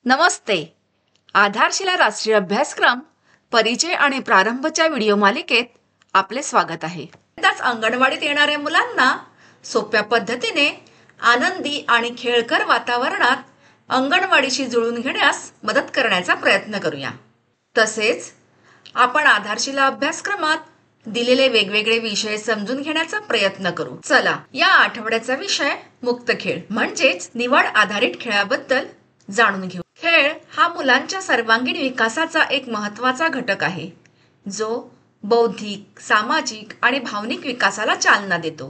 नमस्ते. आधारशिला राष्ट्रीय अभ्यासक्रम परिचय आणि प्रारंभच्या व्हिडिओ मालिकेत आपले स्वागत आहे. त्याच अंगणवाडीत येणाऱ्या मुलांना सोप्या पद्धतीने आनंदी आणि खेळकर वातावरणात अंगणवाडीशी जुळून घेण्यास मदत करण्याचा प्रयत्न करूया. तसेच आपण आधारशिला अभ्यासक्रमात दिलेले वेगवेगळे विषय समजून घेण्याचा प्रयत्न करू. चला, या आठवड्याचा विषय मुक्त खेळ म्हणजेच निवड आधारित खेळाबद्दल जाणून घेऊ. खेळ हा मुलांच्या सर्वांगीण विकासाचा एक महत्त्वाचा घटक आहे, जो बौद्धिक, सामाजिक आणि भावनिक विकासाला चालना देतो.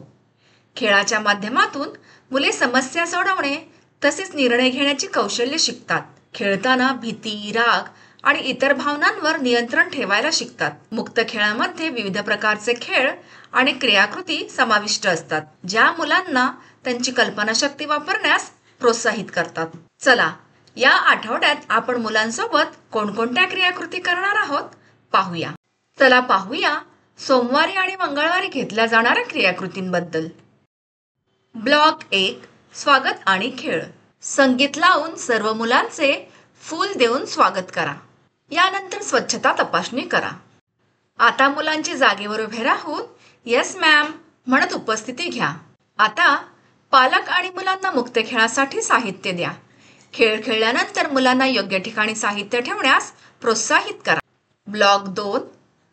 खेळाच्या माध्यमातून मुले समस्या सोडवणे तसेच निर्णय घेण्याची कौशल्य शिकतात. खेळताना भीती, राग आणि इतर भावनांवर नियंत्रण ठेवायला शिकतात. मुक्त खेळामध्ये विविध प्रकारचे खेळ आणि क्रियाकृती समाविष्ट असतात, ज्या मुलांना त्यांची कल्पनाशक्ती वापरण्यास प्रोत्साहित करतात. चला, या आठवड्यात आपण मुलांसोबत कोणकोणत्या क्रियाकृती करणार आहोत पाहूया. चला पाहूया सोमवारी आणि मंगळवारी घेतल्या जाणाऱ्या क्रियाकृतींबद्दल. ब्लॉक 1, स्वागत आणि खेळ. संगीत लावून सर्व मुलांचे फूल देऊन स्वागत करा. यानंतर स्वच्छता तपासणी करा. आता मुलांची जागेवर उभे राहून येस मॅम म्हणत उपस्थिती घ्या. आता पालक आणि मुलांना मुक्त खेळासाठी साहित्य द्या. खेळ खेळल्यानंतर मुलांना योग्य ठिकाणी साहित्य ठेवण्यास प्रोत्साहित करा. ब्लॉक 2,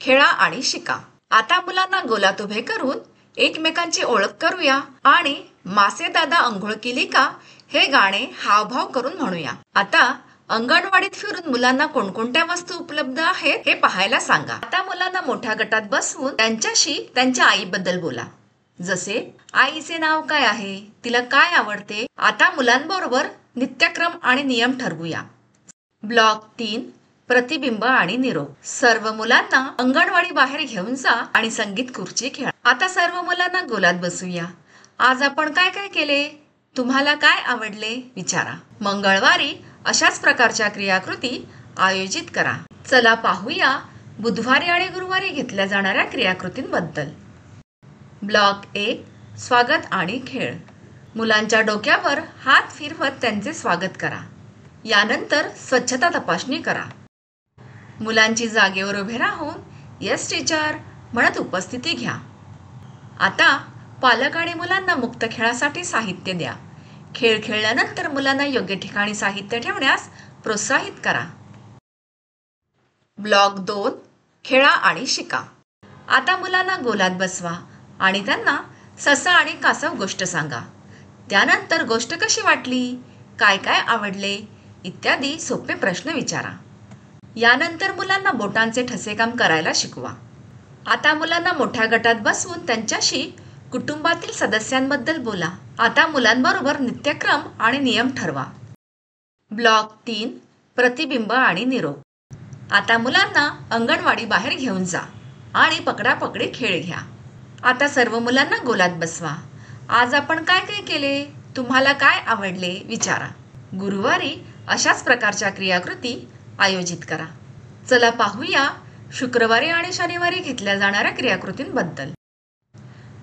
खेळा आणि शिका. आता मुलांना गोलात उभे करून एकमेकांची ओळख करूया आणि मासे दादा अंघोळ केली का हे गाणे हावभाव करून म्हणूया. आता अंगणवाडीत फिरून मुलांना कोणकोणत्या वस्तू उपलब्ध आहेत हे पाहायला सांगा. आता मुलांना मोठ्या गटात बसवून त्यांच्याशी त्यांच्या आईबद्दल बोला. जसे, आईचे नाव काय आहे, तिला काय आवडते. आता मुलांबरोबर नित्यक्रम आणि नियम ठरवूया. ब्लॉक 3, प्रतिबिंब आणि निरोप. सर्व मुलांना अंगणवाडी बाहेर घेऊन जा आणि संगीत खुर्ची खेळा. आता सर्व मुलांना गोलात बसूया. आज आपण काय काय केले, तुम्हाला काय आवडले विचारा. मंगळवारी अशाच प्रकारच्या क्रियाकृती आयोजित करा. चला पाहूया बुधवारी आणि गुरुवारी घेतल्या जाणाऱ्या क्रियाकृतींबद्दल. ब्लॉक 1, स्वागत आणि खेळ. मुलांच्या डोक्यावर हात फिरवत त्यांचे स्वागत करा. यानंतर स्वच्छता तपासणी करा. मुलांची जागेवर उभे राहून येस टीचर म्हणत उपस्थिती घ्या. आता पालक आणि मुलांना मुक्त खेळासाठी साहित्य द्या. खेळ खेळल्यानंतर मुलांना योग्य ठिकाणी साहित्य ठेवण्यास प्रोत्साहित करा. ब्लॉक 2, खेळा आणि शिका. आता मुलांना गोलात बसवा आणि त्यांना ससा आणि कासव गोष्ट सांगा. त्यानंतर गोष्ट कशी वाटली, काय काय आवडले इत्यादी सोपे प्रश्न विचारा. यानंतर मुलांना बोटांचे ठसेकाम करायला शिकवा. आता मुलांना मोठ्या गटात बसवून त्यांच्याशी कुटुंबातील सदस्यांबद्दल बोला. आता मुलांबरोबर नित्यक्रम आणि नियम ठरवा. ब्लॉक 3, प्रतिबिंब आणि निरोप. आता मुलांना अंगणवाडी बाहेर घेऊन जा आणि पकडापकडी खेळ घ्या. आता सर्व मुलांना गोलात बसवा. आज आपण काय काय केले, तुम्हाला काय आवडले विचारा. गुरुवारी अशाच प्रकारच्या क्रियाकृती आयोजित करा. चला पाहूया शुक्रवारी आणि शनिवारी घेतल्या जाणाऱ्या क्रियाकृतींबद्दल.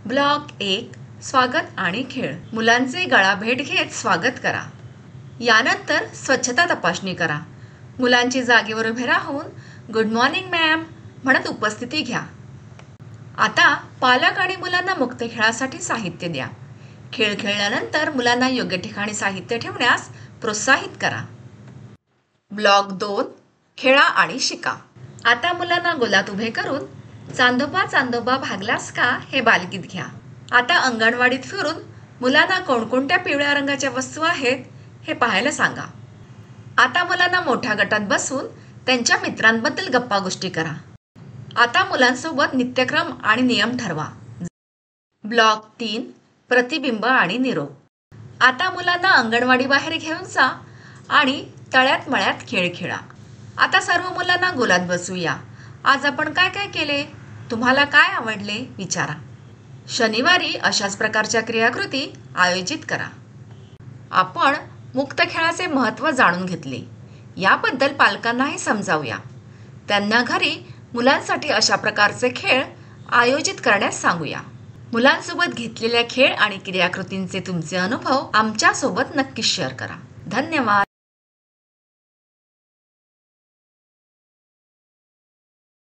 ब्लॉक 1, स्वागत आणि खेळ. मुलांचे गळाभेट घेत स्वागत करा. यानंतर स्वच्छता तपासणी करा. मुलांची जागेवर उभे राहून गुड मॉर्निंग मॅम म्हणत उपस्थिती घ्या. आता पालक आणि मुलांना मुक्त खेळासाठी साहित्य द्या. खेळ खेळल्यानंतर मुलांना योग्य ठिकाणी साहित्य ठेवण्यास प्रोत्साहित करा. ब्लॉक 2, खेळा आणि शिका. आता मुलांना गोलात उभे करून चांदोबा चांदोबा भागलास का हे बालगीत घ्या. आता अंगणवाडीत फिरून मुलांना कोणकोणत्या पिवळ्या रंगाच्या वस्तू आहेत हे पाहायला सांगा. आता मुलांना मोठ्या गटात बसून त्यांच्या मित्रांबद्दल गप्पा गोष्टी करा. आता मुलांसोबत नित्यक्रम आणि नियम ठरवा. ब्लॉक 3, प्रतिबिंब आणि निरोप. आता मुलांना अंगणवाडी बाहेर घेऊन जा आणि तळ्यात मळ्यात खेळ खेळा. आता सर्व मुलांना गोलात बसूया. आज आपण काय काय केले, तुम्हाला काय आवडले विचारा. शनिवारी अशाच प्रकारच्या क्रियाकृती आयोजित करा. आपण मुक्त खेळाचे महत्त्व जाणून घेतले. याबद्दल पालकांनाही समजावूया. त्यांना घरी मुलांसाठी अशा प्रकारचे खेळ आयोजित करण्यास सांगूया. मुलांसोबत घेतलेल्या खेळ आणि क्रियाकृतींचे तुमचे अनुभव आमच्यासोबत नक्की शेअर करा. धन्यवाद.